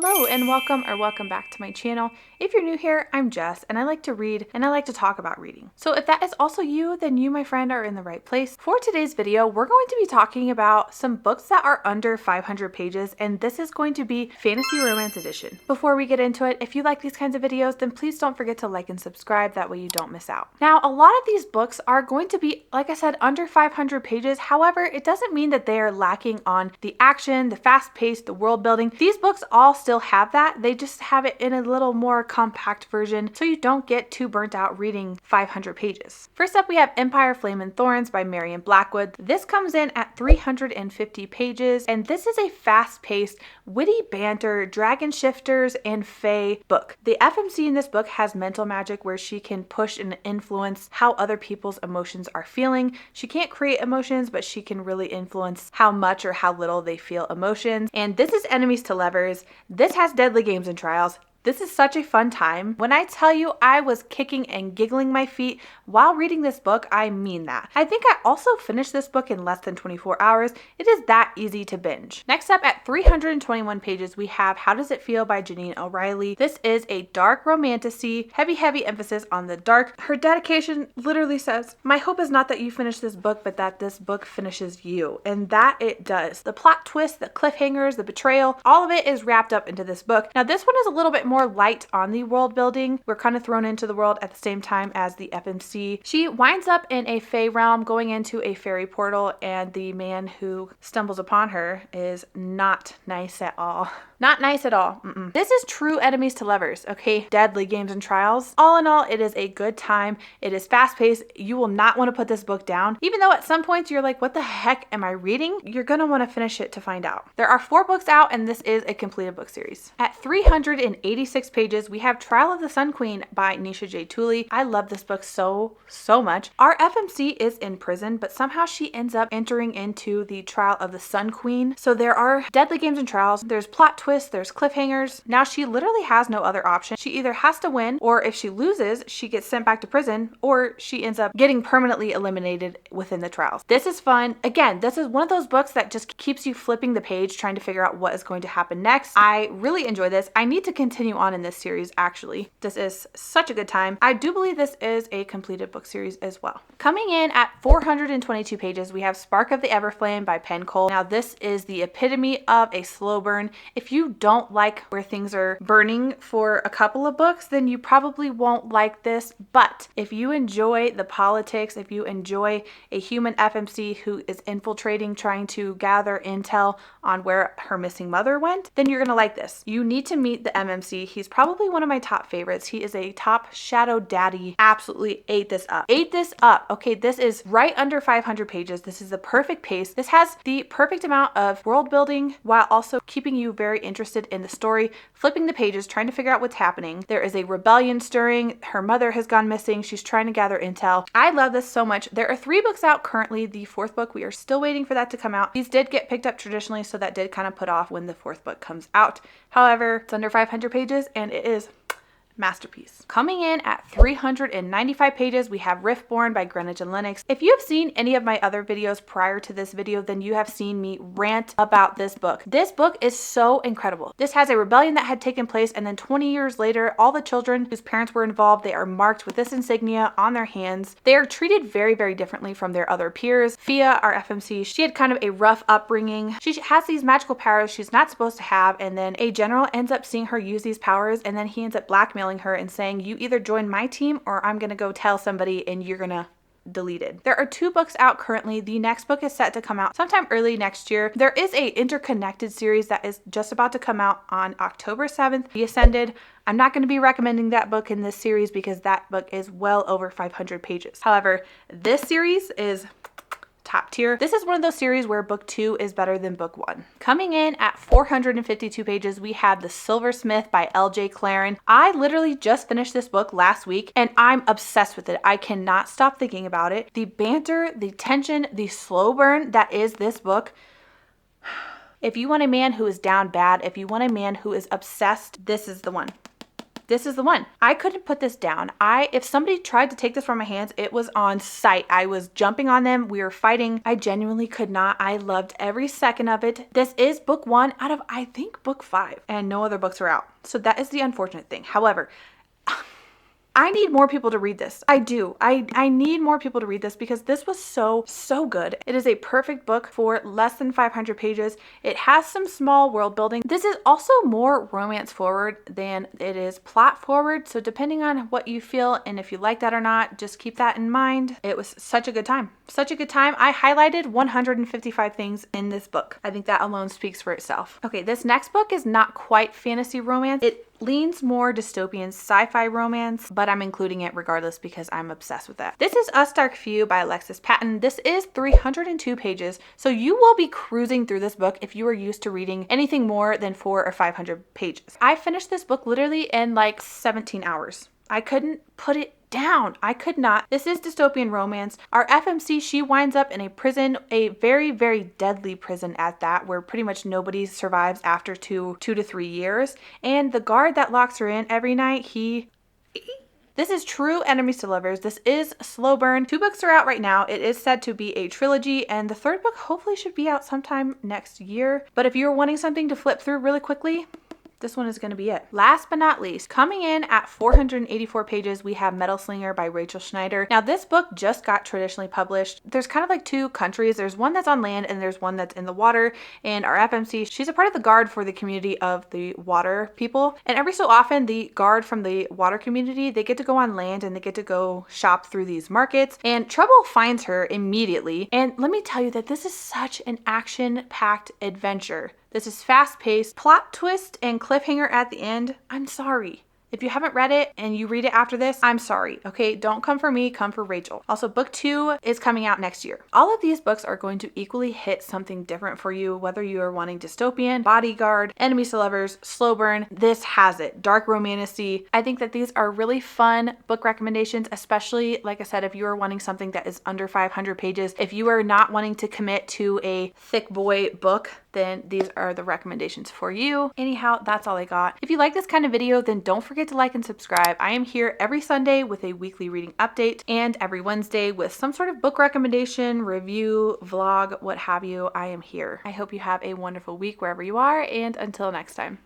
Hello and welcome back to my channel. If you're new here, I'm Jess and I like to read and I like to talk about reading. So if that is also you, then you, my friend, are in the right place. For today's video, we're going to be talking about some books that are under 500 pages, and this is going to be Fantasy Romance Edition. Before we get into it, if you like these kinds of videos, then please don't forget to like and subscribe, that way you don't miss out. Now, a lot of these books are going to be, like I said, under 500 pages. However, it doesn't mean that they are lacking on the action, the fast pace, the world building. These books all still have that. They just have it in a little more compact version so you don't get too burnt out reading 500 pages. First up, we have Empire, Flame and Thorns by Marion Blackwood. This comes in at 350 pages, and this is a fast-paced, witty banter, dragon shifters, and fae book. The FMC in this book has mental magic where she can push and influence how other people's emotions are feeling. She can't create emotions, but she can really influence how much or how little they feel emotions. And this is enemies to lovers. This has deadly games and trials. This is such a fun time. When I tell you I was kicking and giggling my feet while reading this book, I mean that. I think I also finished this book in less than 24 hours. It is that easy to binge. Next up, at 321 pages, we have How Does It Feel by Janine O'Reilly. This is a dark romantasy, heavy emphasis on the dark. Her dedication literally says, "My hope is not that you finish this book, but that this book finishes you." And that it does. The plot twist, the cliffhangers, the betrayal, all of it is wrapped up into this book. Now, this one is a little bit more light on the world building. We're kind of thrown into the world at the same time as the FMC. She winds up in a fae realm, going into a fairy portal, and the man who stumbles upon her is not nice at all. Not nice at all. This is true enemies to lovers, okay? Deadly games and trials. All in all, it is a good time. It is fast-paced. You will not want to put this book down. Even though at some points you're like, what the heck am I reading? You're gonna want to finish it to find out. There are 4 books out, and this is a completed book series. At 386 pages, we have Trial of the Sun Queen by Nisha J. Tooley. I love this book so much. Our FMC is in prison, but somehow she ends up entering into the Trial of the Sun Queen. So there are deadly games and trials. There's plot twists, there's cliffhangers. Now she literally has no other option. She either has to win, or if she loses, she gets sent back to prison, or she ends up getting permanently eliminated within the trials. This is fun. Again, this is one of those books that just keeps you flipping the page, trying to figure out what is going to happen next. I really enjoy this. I need to continue on in this series, actually. This is such a good time. I do believe this is a completed book series as well. Coming in at 422 pages, we have Spark of the Everflame by Penn Cole. Now, this is the epitome of a slow burn. If you don't like where things are burning for a couple of books, then you probably won't like this. But if you enjoy the politics, if you enjoy a human FMC who is infiltrating, trying to gather intel on where her missing mother went, then you're gonna like this. You need to meet the MMC. He's probably one of my top favorites. He is a top shadow daddy. Absolutely ate this up. Ate this up. Okay, this is right under 500 pages. This is the perfect pace. This has the perfect amount of world building while also keeping you very interested in the story, flipping the pages, trying to figure out what's happening. There is a rebellion stirring. Her mother has gone missing. She's trying to gather intel. I love this so much. There are 3 books out currently. The 4th book, we are still waiting for that to come out. These did get picked up traditionally, so that did kind of put off when the 4th book comes out. However, it's under 500 pages and it is masterpiece. Coming in at 395 pages, we have Riftborn by Greenwich and Lennox. If you have seen any of my other videos prior to this video, then you have seen me rant about this book. This book is so incredible. This has a rebellion that had taken place, and then 20 years later, all the children whose parents were involved, they are marked with this insignia on their hands. They are treated very differently from their other peers. Fia, our FMC, she had kind of a rough upbringing. She has these magical powers she's not supposed to have, and then a general ends up seeing her use these powers, and then he ends up blackmailing her and saying, you either join my team or I'm gonna go tell somebody and you're gonna deleted. There are 2 books out currently. The next book is set to come out sometime early next year. There is a interconnected series that is just about to come out on October 7th, The Ascended. I'm not going to be recommending that book in this series because that book is well over 500 pages. However, this series is top tier. This is one of those series where book 2 is better than book 1. Coming in at 452 pages, we have The Silversmith by L.J. Claren. I literally just finished this book last week and I'm obsessed with it. I cannot stop thinking about it. The banter, the tension, the slow burn that is this book. If you want a man who is down bad, if you want a man who is obsessed, this is the one. This is the one. I couldn't put this down. If somebody tried to take this from my hands, it was on sight. I was jumping on them. We were fighting. I genuinely could not. I loved every second of it. This is book 1 out of, I think, book 5, and no other books are out. So that is the unfortunate thing. However, I need more people to read this. I do. I need more people to read this because this was so good. It is a perfect book for less than 500 pages. It has some small world building. This is also more romance forward than it is plot forward. So depending on what you feel and if you like that or not, just keep that in mind. It was such a good time. Such a good time. I highlighted 155 things in this book. I think that alone speaks for itself. Okay, this next book is not quite fantasy romance. It leans more dystopian sci-fi romance, but I'm including it regardless because I'm obsessed with that. This is Us Dark Few by Alexis Patton. This is 302 pages, so you will be cruising through this book if you are used to reading anything more than 400 or 500 pages. I finished this book literally in like 17 hours. I couldn't put it down. I could not. This is dystopian romance. Our FMC, she winds up in a prison, a very, very deadly prison at that, where pretty much nobody survives after two to 3 years. And the guard that locks her in every night, this is true enemies to lovers. This is slow burn. 2 books are out right now. It is said to be a trilogy, and the 3rd book hopefully should be out sometime next year. But if you're wanting something to flip through really quickly, this one is going to be it. Last but not least, coming in at 484 pages, we have Metal Slinger by Rachel Schneider. Now, this book just got traditionally published. There's kind of like 2 countries. There's one that's on land and there's one that's in the water. And our FMC, she's a part of the guard for the community of the water people. And every so often, the guard from the water community, they get to go on land and they get to go shop through these markets. And trouble finds her immediately. And let me tell you that this is such an action-packed adventure. This is fast-paced, plot twist and cliffhanger at the end. I'm sorry. If you haven't read it and you read it after this, I'm sorry, okay? Don't come for me, come for Rachel. Also, book 2 is coming out next year. All of these books are going to equally hit something different for you, whether you are wanting dystopian, bodyguard, enemies to lovers, slow burn. This has it. Dark romantasy. I think that these are really fun book recommendations, especially, like I said, if you are wanting something that is under 500 pages. If you are not wanting to commit to a thick boy book, then these are the recommendations for you. Anyhow, that's all I got. If you like this kind of video, then don't forget to like and subscribe. I am here every Sunday with a weekly reading update and every Wednesday with some sort of book recommendation, review, vlog, what have you. I am here. I hope you have a wonderful week wherever you are, and until next time.